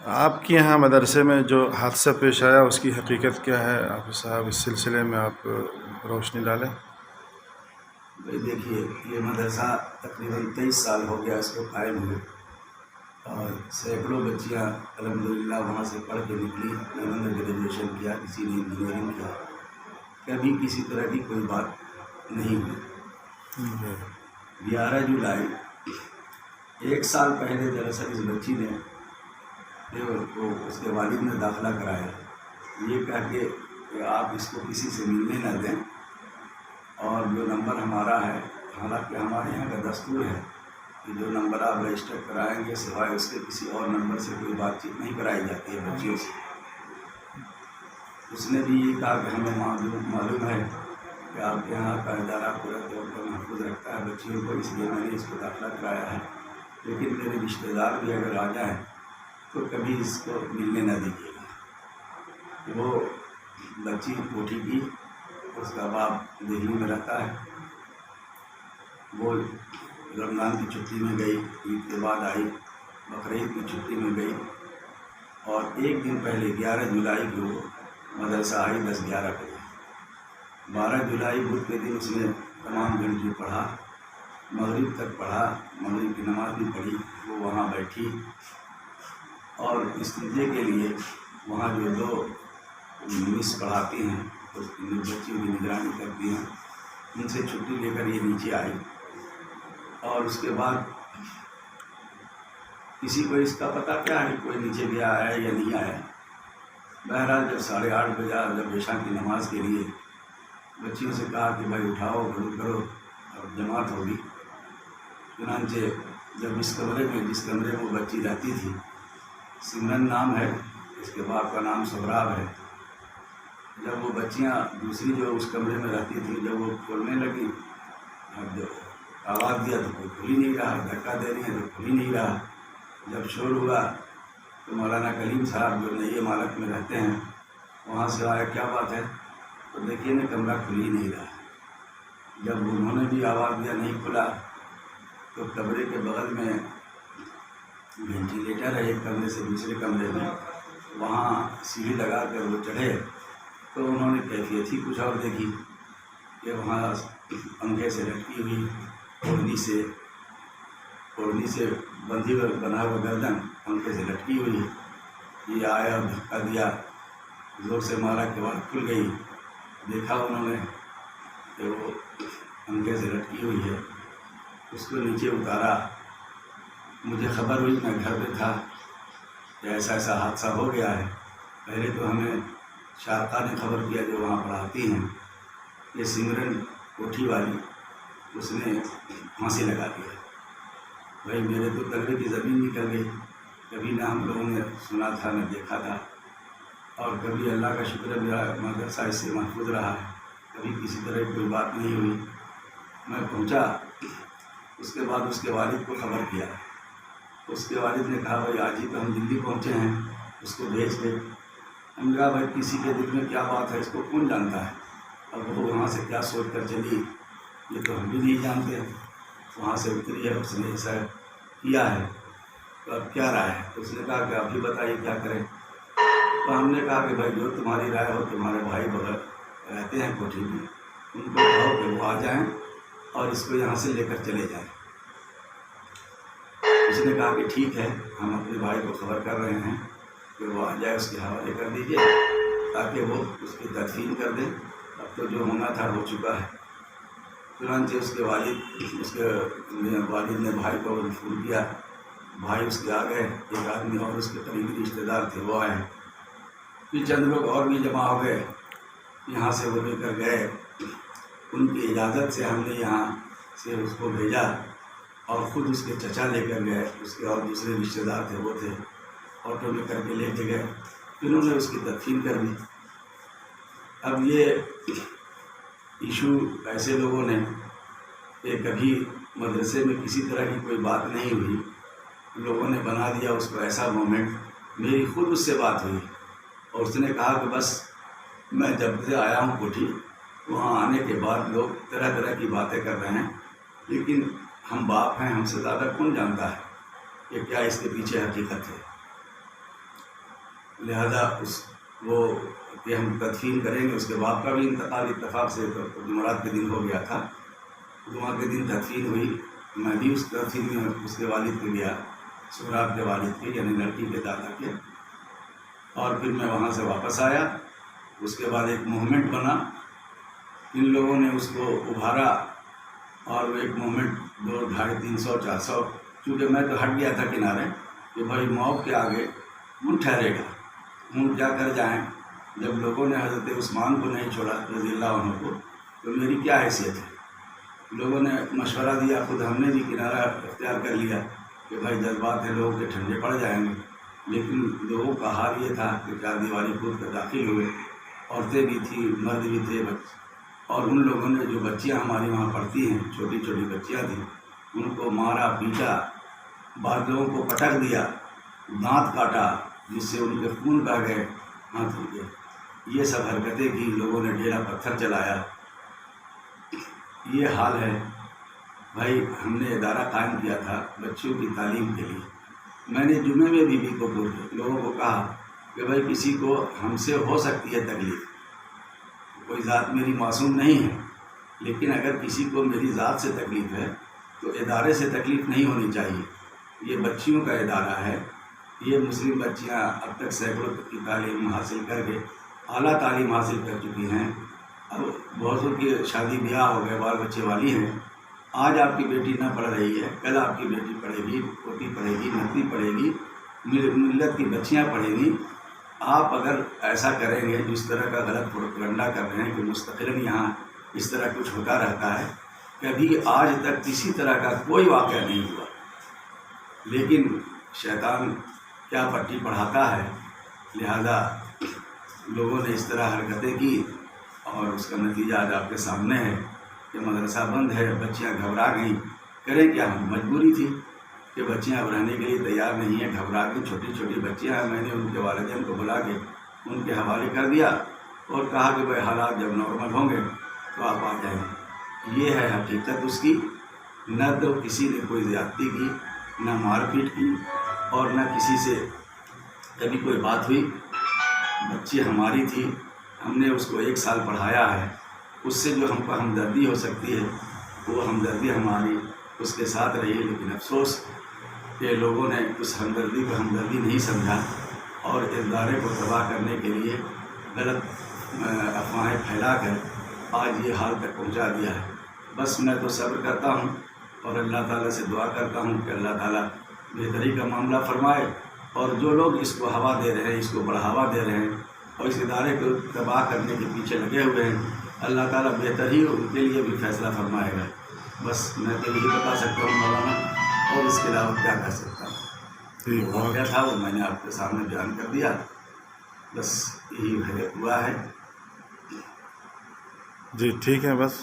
آپ کے یہاں مدرسے میں جو حادثہ پیش آیا اس کی حقیقت کیا ہے حافظ صاحب؟ اس سلسلے میں آپ روشنی ڈالیں۔ بھائی دیکھیے، یہ مدرسہ تقریباً 23 سال ہو گیا اس کو قائم ہوئے، اور سینکڑوں بچیاں الحمدللہ وہاں سے پڑھ کے نکلی۔ انہوں نے گریجویشن کیا، کسی نے انجینئرنگ کیا، کبھی کسی طرح کی کوئی بات نہیں ہوئی۔ 11 جولائی 1 سال پہلے دراصل اس بچی نے اس کے والد نے داخلہ کرایا، یہ کہہ کے کہ آپ اس کو کسی سے ملنے نہ دیں، اور جو نمبر ہمارا ہے، حالانکہ ہمارے یہاں کا دستور ہے کہ جو نمبر آپ رجسٹر کرائیں گے سوائے اس کے کسی اور نمبر سے کوئی بات چیت نہیں کرائی جاتی ہے بچیوں سے۔ اس نے بھی یہ کہا کہ ہمیں معلوم ہے کہ آپ کے یہاں کا ادارہ پورے طور پر محفوظ رکھتا ہے بچیوں کو، اس لیے میں نے اس کو داخلہ کرایا ہے، لیکن میرے رشتہ دار بھی اگر آ جائیں تو کبھی اس کو ملنے نہ دیجیے گا۔ وہ بچی کوٹھی کی، اس کا باپ دہلی میں رہتا ہے، وہ رمضان کی چھٹی میں گئی، عید کے بعد آئی، بقرعید کی چھٹی میں گئی، اور 1 دن پہلے 11 جولائی کو وہ مدرسہ آئی 10-11 بجے۔ 12 جولائی بدھ کے دن اس نے تمام گھنٹی پڑھا، مغرب تک پڑھا، مغرب کی نماز بھی پڑھی، وہ وہاں بیٹھی، اور اس نتیجے کے لیے وہاں جو 2 مس پڑھاتی ہیں، اس بچیوں کی نگرانی کرتی ہیں، ان سے چھٹی لے کر یہ نیچے آئی، اور اس کے بعد کسی کو اس کا پتہ کیا ہے کوئی نیچے گیا ہے یا نہیں آیا۔ بہرحال جب 8:30 بجے جب عشاء کی نماز کے لیے بچیوں سے کہا کہ بھائی اٹھاؤ کرو اور جماعت ہوگی، چنانچہ جب جس کمرے میں وہ بچی رہتی تھی، سمرن نام ہے، اس کے باپ کا نام سہراب ہے، جب وہ بچیاں دوسری جو اس کمرے میں رہتی تھی، جب وہ کھولنے لگی، آواز دیا تو کوئی کھل ہی نہیں رہا، دھکا دے رہی ہے تو کھل ہی نہیں رہا۔ جب شور ہوا تو مولانا کلیم صاحب جو نئی عمارت میں رہتے ہیں وہاں سے آیا، کیا بات ہے؟ تو دیکھیے نا کمرہ کھل ہی نہیں رہا۔ جب انہوں نے بھی آواز دیا نہیں کھلا، تو کمرے کے بغل میں وینٹیلیٹر ہے، ایک کمرے سے دوسرے کمرے میں، وہاں سیڑھی لگا کر وہ چڑھے، تو انہوں نے کیفیت ہی کچھ اور دیکھی کہ وہاں پنکھے سے لٹکی ہوئی اوڑھنی سے بندھی ہوئے بنا ہوا گردن پنکھے سے لٹکی ہوئی، یہ آیا اور دھکا دیا، زور سے مارا کہ بعد کھل گئی۔ دیکھا انہوں نے کہ وہ پنکھے سے لٹکی ہوئی ہے، اس کو نیچے اتارا۔ مجھے خبر ہوئی، میں گھر پہ تھا کہ ایسا حادثہ ہو گیا ہے۔ پہلے تو ہمیں شارقہ نے خبر کیا جو وہاں پڑھاتی ہیں، یہ سمرن کوٹھی والی، اس نے پھانسی لگا دیا۔ بھائی میرے تو تلوے کی زمین نکل گئی، کبھی نہ ہم لوگوں نے سنا تھا نہ دیکھا تھا، اور کبھی اللہ کا شکر میرا مدرسہ اس سے محفوظ رہا ہے، کبھی کسی طرح کی کوئی بات نہیں ہوئی۔ میں پہنچا، اس کے بعد اس کے والد کو خبر کیا، اس کے والد نے کہا بھائی آج ہی تو ہم دلی پہنچے ہیں، اس کو بھیج دے۔ ہم نے کہا بھائی کسی کے دل میں کیا بات ہے اس کو کون جانتا ہے، اور وہ وہاں سے کیا سوچ کر چلی یہ تو ہم بھی نہیں جانتے۔ وہاں سے اتری ہے، اس نے ایسا کیا ہے، تو اب کیا رائے ہے؟ اس نے کہا کہ ابھی بتائیے کیا کریں۔ تو ہم نے کہا کہ بھائی جو تمہاری رائے ہو، تمہارے بھائی بغیر رہتے ہیں کوٹھی میں، ان کو کہو کہ وہ آ جائیں اور اس کو یہاں سے لے کر چلے جائیں۔ اس نے کہا کہ ٹھیک ہے، ہم اپنے بھائی کو خبر کر رہے ہیں کہ وہ آ جائے، اس کے حوالے کر دیجیے تاکہ وہ اس کی تدفین کر دیں، اب تو جو ہونا تھا ہو چکا ہے۔ چنانچہ اس کے والد نے بھائی کو فون کیا، بھائی اس کے آ گئے، ایک آدمی اور اس کے قریبی رشتے دار تھے وہ آئے، پھر چند لوگ اور بھی جمع ہو گئے، یہاں سے وہ لے کر گئے۔ ان کی اجازت سے ہم نے یہاں سے اس کو بھیجا، اور خود اس کے چچا لے کر گئے، اس کے اور دوسرے رشتے دار تھے وہ تھے، آٹو میں کر کے لے کے گئے، انہوں نے اس کی تدفین کر دی۔ اب یہ ایشو ایسے لوگوں نے کہ کبھی مدرسے میں کسی طرح کی کوئی بات نہیں ہوئی، لوگوں نے بنا دیا اس کو ایسا مومنٹ۔ میری خود اس سے بات ہوئی، اور اس نے کہا کہ بس میں جب سے آیا ہوں کوٹھی، وہاں آنے کے بعد لوگ طرح طرح کی باتیں کر رہے ہیں، لیکن ہم باپ ہیں، ہم سے زیادہ کون جانتا ہے کہ کیا اس کے پیچھے حقیقت ہے۔ لہذا وہ کہ ہم تدفین کریں گے. اس کے باپ کا بھی انتقال اتفاق سے جمعرات کے دن ہو گیا تھا. جمعہ کے دن تدفین ہوئی. میں بھی اس تدفین میں اس کے والد کے گیا، سہراب کے والد کے، یعنی لڑکی کے دادا کے. اور پھر میں وہاں سے واپس آیا. اس کے بعد ایک موومنٹ بنا. ان لوگوں نے اس کو ابھارا اور وہ ایک موومنٹ 200, 250, 300, 400، چونکہ میں تو ہٹ گیا تھا کنارے کہ بھائی موت کے آگے کون ٹھہرے گا، ہم کیا کر جائیں. جب لوگوں نے حضرت عثمان کو نہیں چھوڑا رضی اللہ عنہ کو، تو میری کیا حیثیت ہے. لوگوں نے مشورہ دیا، خود ہم نے بھی کنارہ اختیار کر لیا کہ بھائی جذبات ہیں لوگوں کے ٹھنڈے پڑ جائیں گے. لیکن لوگوں کا حال یہ تھا کہ 4 دیواری کھود کر داخل ہوئے. عورتیں بھی تھیں، مرد بھی تھے، اور ان لوگوں نے جو بچیاں ہماری وہاں پڑھتی ہیں، چھوٹی چھوٹی بچیاں تھیں، ان کو مارا پیٹا، بعض لوگوں کو پٹک دیا، دانت کاٹا جس سے ان کے خون بہہ گئے، ہاتھ ٹوٹ گئے. یہ سب حرکتیں کی. لوگوں نے ڈیرا پتھر چلایا. یہ حال ہے. بھائی ہم نے ادارہ قائم کیا تھا بچیوں کی تعلیم کے لیے. میں نے جمعے میں بھی کو لوگوں کو کہا کہ بھائی کسی کو ہم سے ہو سکتی ہے تکلیف، کوئی ذات میری معصوم نہیں ہے، لیکن اگر کسی کو میری ذات سے تکلیف ہے تو ادارے سے تکلیف نہیں ہونی چاہیے. یہ بچیوں کا ادارہ ہے. یہ مسلم بچیاں اب تک سینکڑوں کی تعلیم حاصل کر کے اعلیٰ تعلیم حاصل کر چکی ہیں. اب بہتوں کی شادی بیاہ ہو گئے، بال بچے والی ہیں. آج آپ کی بیٹی نہ پڑھ رہی ہے، کل آپ کی بیٹی پڑھے گی، پوتی پڑھے گی، نتی پڑھے گی، ملت کی بچیاں پڑھیں گی. آپ اگر ایسا کریں گے، جس طرح کا غلط پروپیگنڈا کر رہے ہیں کہ مستقلاً یہاں اس طرح کچھ ہوتا رہتا ہے، کبھی آج تک کسی طرح کا کوئی واقعہ نہیں ہوا. لیکن شیطان کیا پٹی پڑھاتا ہے، لہذا لوگوں نے اس طرح حرکتیں کی اور اس کا نتیجہ آج آپ کے سامنے ہے کہ مدرسہ بند ہے. بچیاں گھبرا گئیں. کریں کیا، ہم مجبوری تھی کہ بچیاں اب رہنے کے لیے تیار نہیں ہیں، گھبرا کے چھوٹی چھوٹی بچیاں ہیں. میں نے ان کے والدین کو بلا کے ان کے حوالے کر دیا اور کہا کہ بھائی حالات جب نارمل ہوں گے تو آپ آ جائیں. یہ ہے حقیقت اس کی. نہ تو کسی نے کوئی زیادتی کی، نہ مار پیٹ کی، اور نہ کسی سے کبھی کوئی بات ہوئی. بچی ہماری تھی، ہم نے اس کو 1 سال پڑھایا ہے. اس سے جو ہم کو ہمدردی ہو سکتی ہے وہ ہمدردی ہماری اس کے ساتھ رہی. لیکن افسوس کہ لوگوں نے اس ہمدردی کو ہمدردی نہیں سمجھا اور اس ادارے کو تباہ کرنے کے لیے غلط افواہیں پھیلا کر آج یہ حال تک پہنچا دیا ہے. بس میں تو صبر کرتا ہوں اور اللہ تعالیٰ سے دعا کرتا ہوں کہ اللہ تعالیٰ بہتری کا معاملہ فرمائے. اور جو لوگ اس کو ہوا دے رہے ہیں، اس کو بڑھاوا دے رہے ہیں اور اس ادارے کو تباہ کرنے کے پیچھے لگے ہوئے ہیں، اللہ تعالیٰ بہتر ہی ان کے لیے بھی فیصلہ فرمائے گا. بس میں تو یہی بتا سکتا ہوں مولانا، اور اس کے علاوہ کیا کر سکتا ہوں. جو واقعہ تھا وہ میں نے آپ کے سامنے بیان کر دیا. بس یہی ہوا ہے. جی ٹھیک ہے. بس